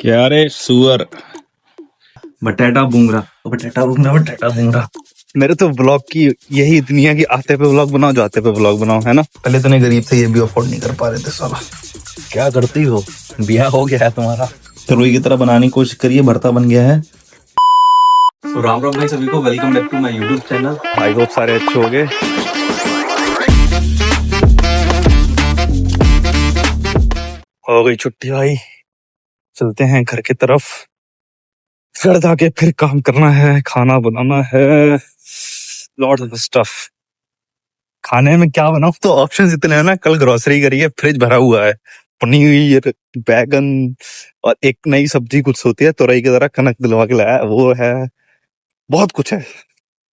क्या रे सुअर। बटेटा बूंगरा बटेटा बूंगरा बटेटा बूंगरा। मेरे तो ब्लॉग की यही इतनी है कि आते पे ब्लॉग बनाओ, जाते पे ब्लॉग बनाओ, है ना। पहले इतने गरीब थे, ये भी अफोर्ड नहीं कर पा रहे थे साला। क्या करती हो? ब्याह हो गया है तुम्हारा, तो रुई की तरह बनाने की कोशिश करिए, भरता बन गया है। तो राम राम भाई सभी को, welcome back to my YouTube channel. I hope सारे अच्छे हो गए। हो गई छुट्टी भाई, चलते हैं घर की तरफ। फिर जाके फिर काम करना है, खाना बनाना है, लॉट ऑफ स्टफ। खाने में क्या बनाऊं तो ऑप्शंस इतने हैं ना। कल ग्रोसरी करी है, फ्रिज भरा हुआ है, पनीर, बैगन और एक नई सब्जी कुछ होती है तुरई की तरह, कनक दिलवा के लाया है, वो है। बहुत कुछ है,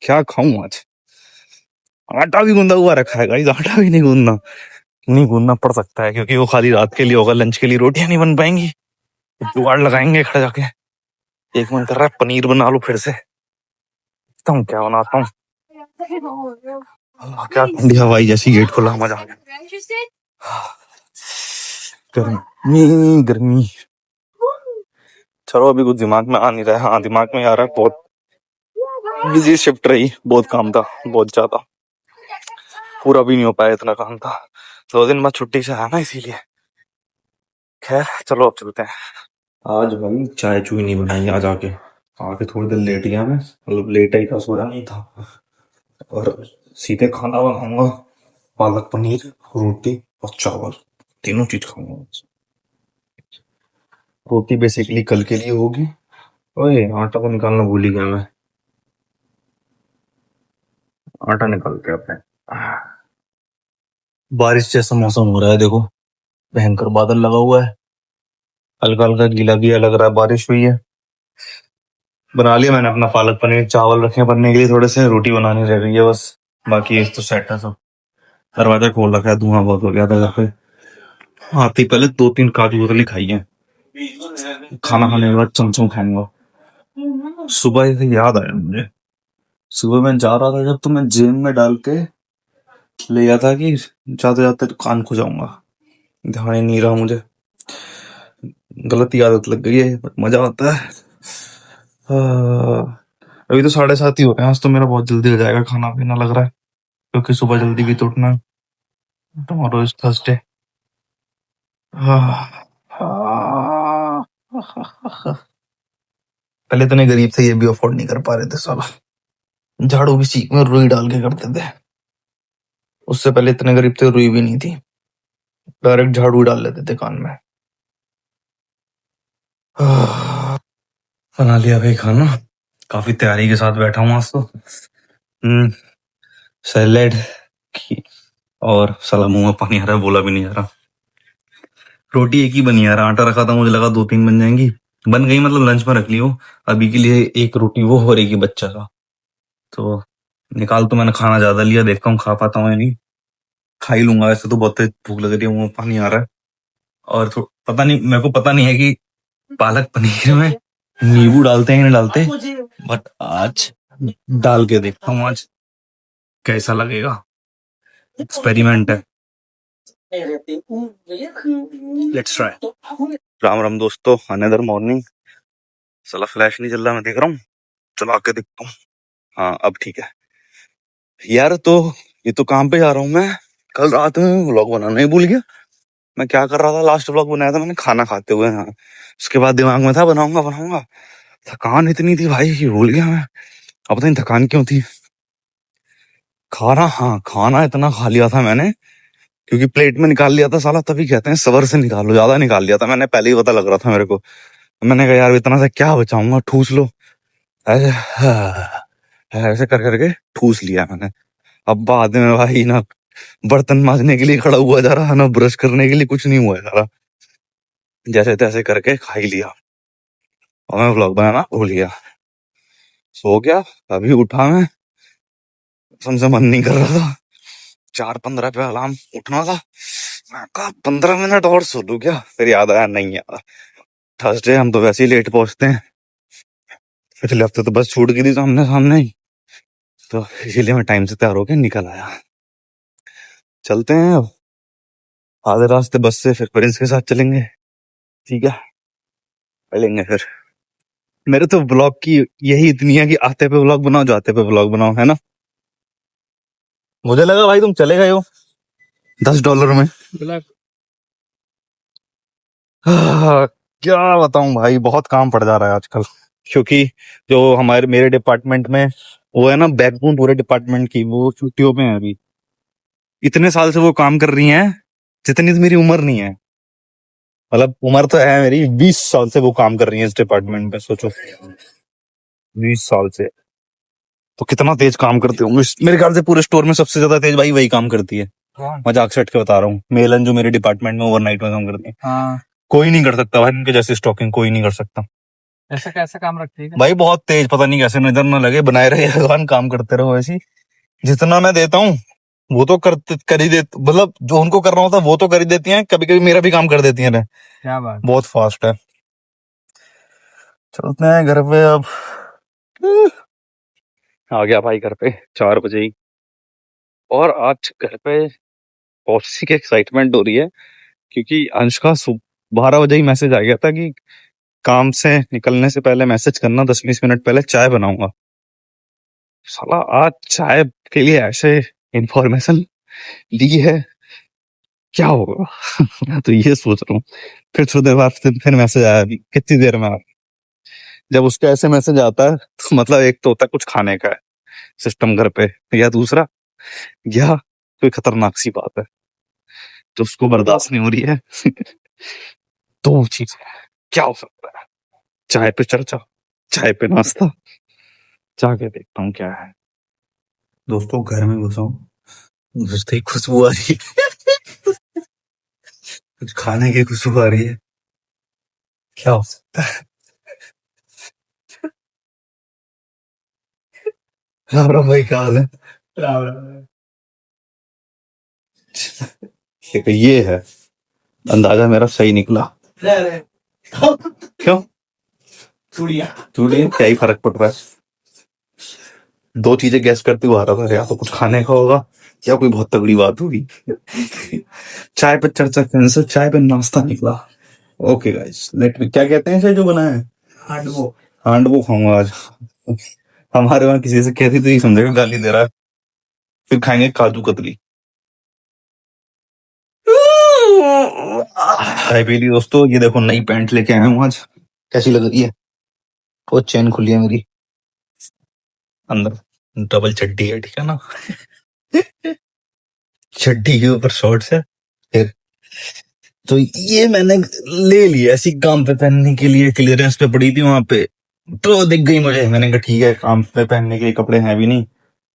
क्या खाऊं आज। आटा भी गूंदा हुआ रखा है गाइस, आटा भी नहीं गूंदना पड़ सकता है क्योंकि वो खाली रात के लिए होगा, लंच के लिए रोटियां नहीं बन पाएंगी। जुगाड़ लगाएंगे खड़े जाके। एक मन कर रहा है पनीर बना लो फिर से। देखता हूँ क्या बनाता हूँ। क्या ठंडी हवाई जैसी गेट खुला, मजा आ गया। गर्मी गर्मी। चलो अभी कुछ दिमाग में आ नहीं रहा है। हाँ दिमाग में आ रहा है, बहुत बिजी शिफ्ट रही, बहुत काम था, बहुत ज्यादा, पूरा भी नहीं हो पाया, इतना काम था। 2 दिन बाद छुट्टी से आया ना, इसीलिए। खैर चलो अब चलते हैं। आज भाई चाय चुई नहीं बनाई, आज आके आके थोड़ी देर लेट गया मैं, मतलब लेट ही था, सोया नहीं था। और सीधे खाना बनाऊंगा, पालक पनीर, रोटी और चावल, तीनों चीज खाऊंगा। रोटी बेसिकली कल के लिए होगी। ओए आटा को निकालना भूल ही गया मैं, आटा निकाल के अपने। बारिश जैसा मौसम हो रहा है, देखो भयंकर बादल लगा हुआ है, हल्का हल्का गीला गीला लग रहा है, बारिश हुई है। बना लिया मैंने अपना पालक पनीर, चावल रखे हैं बनने के लिए, थोड़े से रोटी बनानी रह गई है बस। बाकी ये तो सेट है सब। दरवाजा खोल रखा है, धुआं बहुत हो गया था घर पे। आते ही पहले 2-3 काजू कतली खाई है, खाना खाने के बाद चमचम खाऊंगा। सुबह से याद आया मुझे, सुबह मैं जा रहा था जब, तो मैं जेब में डाल के ले गया था कि जाते जाते कान खो जाऊंगा, ध्यान ही नहीं रहा मुझे। गलत आदत लग गई है, बट मजा आता है। अभी तो 7:30 ही हो रहे हैं, आज तो मेरा बहुत जल्दी हो जाएगा खाना पीना लग रहा है, क्योंकि सुबह जल्दी भी तो उठना है। Tomorrow is Thursday. पहले इतने गरीब थे, ये भी अफोर्ड नहीं कर पा रहे थे साला। झाड़ू भी सीख में रुई डाल के करते थे, उससे पहले इतने गरीब थे रुई भी नहीं थी, डायरेक्ट झाड़ू डाल लेते थे कान में। बना लिया भाई खाना, काफी तैयारी के साथ बैठा हूँ आज तो। सैलेड और साला मुंह में पानी आ रहा है, बोला भी नहीं जा रहा। रोटी एक ही बनी यार, आटा रखा था, मुझे लगा 2-3 बन जाएंगी, बन गई, मतलब लंच में रख ली हो। अभी के लिए एक रोटी वो हो रहेगी बच्चा का, तो निकाल। तो मैंने खाना ज्यादा लिया, देखता हूँ खा पाता हूँ या नहीं। खा ही लूंगा, ऐसे तो बहुत भूख लग रही है, मुंह में पानी आ रहा है। और पता नहीं, मेरे को पता नहीं है कि पालक पनीर में नींबू डालते हैं या नहीं डालते, बट आज डाल के देखता हूँ, आज कैसा लगेगा। एक्सपेरिमेंट है, लेट्स ट्राई। राम राम दोस्तों, अनदर मॉर्निंग। साला फ्लैश नहीं चल रहा, मैं देख रहा हूँ, चला के देखता हूँ। हाँ अब ठीक है यार। तो ये तो काम पे जा रहा हूँ मैं। कल रात में व्लॉग बनाना ही भूल गया। मैं क्या कर रहा था, लास्ट व्लॉग बनाया था मैंने खाना खाते हुए। हाँ उसके बाद दिमाग में था बनाऊंगा बनाऊंगा, थकान इतनी थी भाई कि भूल गया मैं। अब पता नहीं थकान क्यों थी। खाना, हाँ खाना इतना खा लिया था मैंने, क्योंकि प्लेट में निकाल लिया था साला, तभी कहते हैं सबर से निकालो, ज्यादा निकाल लिया था मैंने, पहले ही पता लग रहा था मेरे को। मैंने कहा यार इतना सा क्या बचाऊंगा, ठूस लो ऐसे। ऐसे कर करके ठूस लिया मैंने। अब बाद में भाई ना बर्तन मांजने के लिए खड़ा हुआ जा रहा, ना ब्रश करने के लिए, कुछ नहीं हुआ सारा, जैसे तैसे करके खा ही लिया। और मैं व्लॉग बनाना भूल गया, सो गया। अभी उठा मैं, समझे मन नहीं कर रहा था, 4:15 पे अलार्म उठना था। मैं कहा 15 मिनट और सो लूं क्या, फिर याद आया नहीं यार, थर्सडे हम तो वैसे ही लेट पहुंचते हैं। पिछले हफ्ते तो बस छूट गई थी सामने सामने ही, तो इसीलिए मैं टाइम से तैयार होके निकल आया। चलते हैं अब, आधे रास्ते बस से, फिर प्रिंस के साथ चलेंगे, ठीक है। मिलेंगे फिर। मेरे तो ब्लॉग की यही इतनी है कि आते पे ब्लॉग बनाओ, जाते पे ब्लॉग बनाओ, है ना। मुझे लगा भाई तुम चले गए हो $10 में। क्या बताऊं भाई, बहुत काम पड़ जा रहा है आजकल, क्योंकि जो हमारे मेरे डिपार्टमेंट में वो है ना, बैकबोन पूरे डिपार्टमेंट की, वो छुट्टियों पे है अभी। इतने साल से वो काम कर रही हैं जितनी तो मेरी उम्र नहीं है। मतलब उम्र तो है मेरी, 20 साल से वो काम कर रही है इस डिपार्टमेंट में, सोचो 20 साल से। तो कितना तेज काम करते होंगे, मेरे ख्याल से पूरे स्टोर में सबसे ज्यादा तेज भाई वही काम करती है। मजाक से हट के बता रहा हूँ, मेलन जो मेरे डिपार्टमेंट में ओवरनाइट में काम करती है, कोई नहीं कर सकता भाई इनके जैसी स्टॉकिंग, कोई नहीं कर सकता। ऐसा कैसा काम रखती है भाई बहुत तेज, पता नहीं कैसे नजर न लगे, बनाए रहे भगवान, काम करते रहो ऐसी। जितना मैं देता हूँ वो तो कर ही देती, मतलब जो उनको करना होता है वो तो कर ही देती हैं, कभी कभी मेरा भी काम कर देती हैं। क्या बात। बहुत फास्ट है। चलते हैं घर पे अब। आ गया भाई घर पे 4 बजे ही। और आज घर पे पहुंचने की एक्साइटमेंट हो रही है, क्योंकि अंश का 12 बजे ही मैसेज आ गया था कि काम से निकलने से पहले मैसेज करना, 10-20 मिनट पहले चाय बनाऊंगा। साला आज चाय के लिए ऐसे इंफॉर्मेशन दी है, क्या होगा। मैं तो ये सोच रहा हूँ। फिर थोड़ी देर बाद फिर मैसेज आया अभी कितनी देर में। जब उसका ऐसे मैसेज आता है तो मतलब एक तो होता है कुछ खाने का है सिस्टम घर पे, या दूसरा या कोई खतरनाक सी बात है जो उसको बर्दाश्त नहीं हो रही है। दो चीज क्या हो सकता है, चाय पे चर्चा, चाय पे नाश्ता। जाके देखता हूँ क्या है। दोस्तों घर में घुसा हूँ, घुसते ही खुशबू आ रही है। कुछ खाने की खुशबू आ रही है, क्या हो सकता है। राम राम भाई, क्या हाल है। राम राम। ये है, अंदाजा मेरा सही निकला। क्यों चूड़िया चूड़िया, क्या ही फर्क पड़ रहा है। दो चीजें गैस करते हुए आ रहा था, या तो कुछ खाने का होगा या कोई बहुत तगड़ी बात होगी। चाय पे चर्चा कैंसर, चाय पे नाश्ता निकला। ओके गाइस, लेट मी, क्या कहते हैं इसे जो बनाया है, हांडवो। हांडवो खाऊंगा आज। हमारे वहां किसी से कहती तो ये समझेगा गाली दे रहा है। फिर खाएंगे काजू कतली। चाय पी ली दोस्तों, ये देखो नई पैंट लेके आया हूँ आज, कैसी लग रही है। वो चेन खुली है मेरी, अंदर डबल चड्डी है, ठीक है ना। चड्डी के ऊपर शॉर्ट्स है। फिर तो ये मैंने ले लिया ऐसी काम पे पहनने के लिए, क्लियरेंस पे पड़ी थी वहां पे, तो दिख गई मुझे, मैंने कहा ठीक है काम पे पहनने के लिए कपड़े हैं भी नहीं,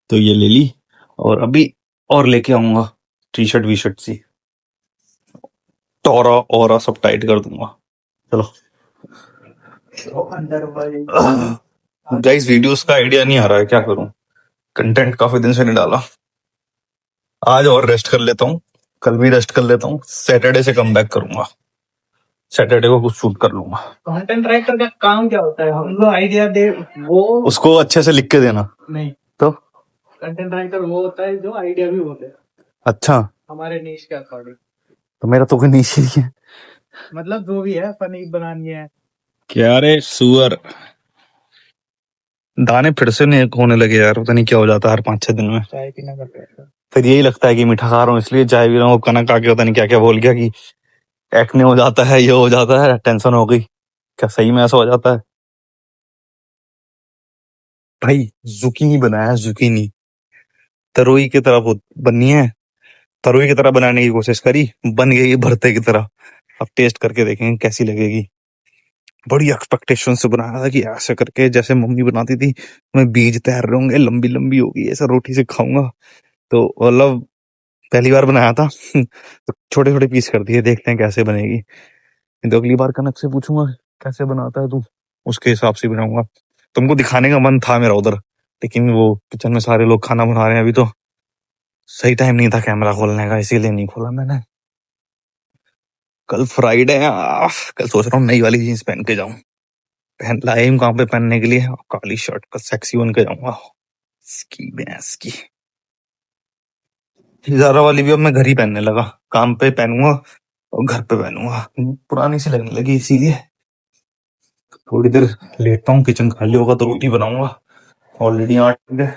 तो ये ले ली। और अभी और लेके आऊंगा टी शर्ट वी शर्ट सी, टोरा और सब टाइट कर दूंगा। चलो गाइस, वीडियोस का आइडिया नहीं आ रहा है, क्या करूं, कंटेंट काफी दिन से नहीं डाला। आज और रेस्ट कर लेता हूँ, कल भी रेस्ट कर लेता हूँ, सैटरडे से कम बैक करूंगा, सैटरडे को कुछ शूट कर लूंगा। कंटेंट राइटर का काम क्या होता है, हम लोग आइडिया दे, वो उसको अच्छे से लिख के देना। नहीं तो कंटेंट राइटर वो होता है जो आइडिया भी बोले, अच्छा, हमारे नीश के अकॉर्डिंग। तो मेरा तो कोई नीचे ही है। मतलब जो भी है फनी बनानी है। क्या रे सुअर, दाने फिर से नहीं होने लगे यार, पता नहीं क्या हो जाता है हर 5-6 दिन में। चाय पीना करते हैं फिर यही लगता है कि मीठा खा रहा हूँ इसलिए चाय पी रहा हूँ, कनक आके पता नहीं क्या क्या बोल गया कि एक्ने हो जाता है, ये हो जाता है, टेंशन हो गई। क्या सही में ऐसा हो जाता है भाई। जुकीनी बनाया है, जुकीनी तरोई की तरह बननी है, तरोई की तरह बनाने की कोशिश करी, बन गई भरते की तरह। अब टेस्ट करके देखेंगे कैसी लगेगी। बड़ी एक्सपेक्टेशन से बनाया था कि ऐसे करके जैसे मम्मी बनाती थी, मैं बीज तैयार होंगे, लंबी लंबी होगी, ऐसा रोटी से खाऊंगा। तो मतलब पहली बार बनाया था। तो छोटे छोटे पीस कर दिए, देखते हैं कैसे बनेगी। तो अगली बार कनक से पूछूंगा कैसे बनाता है तू, उसके हिसाब से बनाऊंगा। तुमको दिखाने का मन था मेरा उधर, लेकिन वो किचन में सारे लोग खाना बना रहे हैं अभी, तो सही टाइम नहीं था कैमरा खोलने का, इसीलिए नहीं खोला मैंने। कल फ्राइडे है, कल सोच रहा हूँ नई वाली जीन्स पहन के जाऊं। पहन लाया हूं कहाँ पे पहनने के लिए, काली शर्ट का सेक्सी बन के जाऊंगा। इसकी भैंस की जारा वाली भी अब मैं घर ही पहनने लगा, काम पे पहनूंगा और घर पे पहनूंगा, पुरानी सी लगने लगी इसीलिए। थोड़ी देर लेटता हूँ, किचन खाली होगा तो रोटी बनाऊंगा। ऑलरेडी 8 बजे।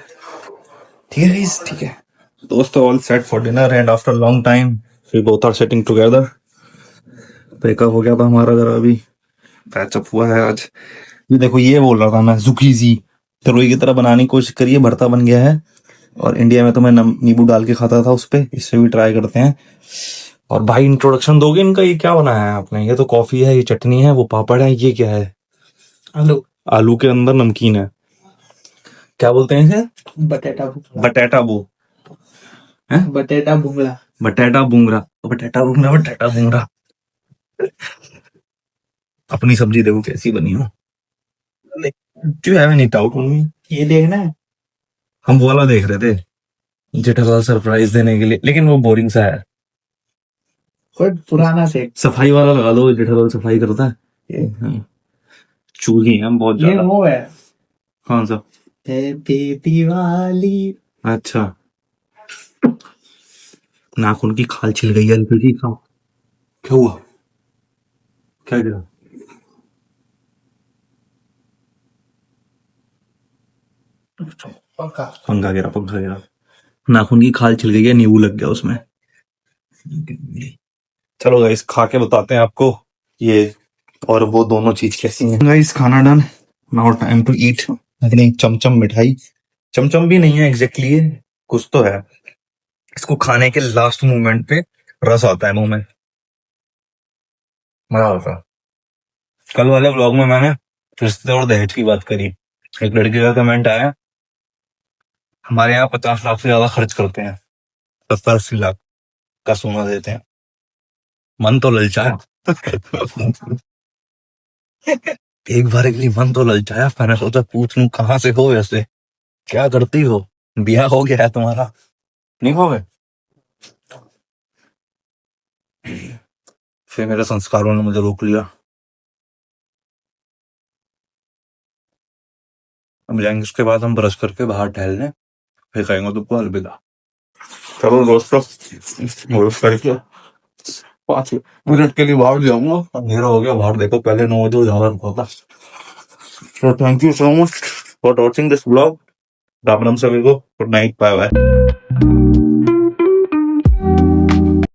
ठीक है guys, ठीक है दोस्तों, all set for dinner and after long time we both are sitting together. Breakup हो गया था हमारा, जरा अभी पैचअप हुआ है आज। ये देखो, ये बोल रहा था मैं, जुकीजी तरोई की तरह बनाने की कोशिश करिए, भरता बन गया है। और इंडिया में तो मैं नींबू डाल के खाता था उस पे, इससे भी ट्राई करते हैं। और भाई इंट्रोडक्शन दोगे इनका, ये क्या बनाया है आपने? ये तो कॉफी है, ये चटनी है, वो पापड़ है, ये क्या है? आलू। आलू के अंदर नमकीन है, क्या बोलते हैं इसे? बटेटा बटेटा बो है, बटेटा भुंगला। बटेटा बुंगरा, बटेटा बुंगरा, बटेटा बुंगरा। अपनी सब्जी देखो कैसी बनी हो। Do you have any doubt on me? ये देखना है। हम वो वाला देख रहे थे, जेठालाल सरप्राइज देने के लिए, लेकिन वो बोरिंग सा है। कोई पुराना से। सफाई वाला लगा दो, जेठालाल सफाई करता है। ये चूही है बहुत ये ज्यादा। वो है। कौन सा? हैप्पी दिवाली। अच्छा, नाखून की खाल छिल गई है हल्की सी। क्या हुआ? क्या गिरा? पंखा। पंखा गिरा, पंखा गिरा। नाखून की खाल छिल गई है, नींबू लग गया उसमें। चलो गाइस, खा के बताते हैं आपको ये और वो दोनों चीज कैसी हैं। गाइस खाना done, now time to eat. अपनी चमचम मिठाई, चमचम भी नहीं है एग्जैक्टली, ये कुछ तो है। इसको खाने के लास्ट मोमेंट पे रस आता है मुंह में, मजा आता है। कल वाले व्लॉग में मैंने रिश्ते और दहेज की बात करी। एक लड़के का कमेंट आया, हमारे यहाँ 50 लाख से ज्यादा खर्च करते हैं, 70-80 लाख का सोना देते हैं। मन तो ललचाया। एक बार के लिए मन तो ललचाया, मैंने सोचा पूछ लूं कहाँ से हो, वैसे क्या करती हो, ब्याह हो गया है तुम्हारा? नहीं हो गए? फिर मेरे संस्कारों ने मुझे रोक लिया। हम जाएंगे, उसके बाद हम ब्रश करके बाहर टहलने, फिर कहेंगे तुमको अलविदा। चलो दोस्तों, ब्रश करके 5 मिनट के लिए बाहर जाऊंगा, अंधेरा हो गया बाहर, देखो पहले 9 बजे ज्यादा होता। So thank you so much for watching this vlog. Ram Ram सभी को, गुड नाइट, बाय बाय।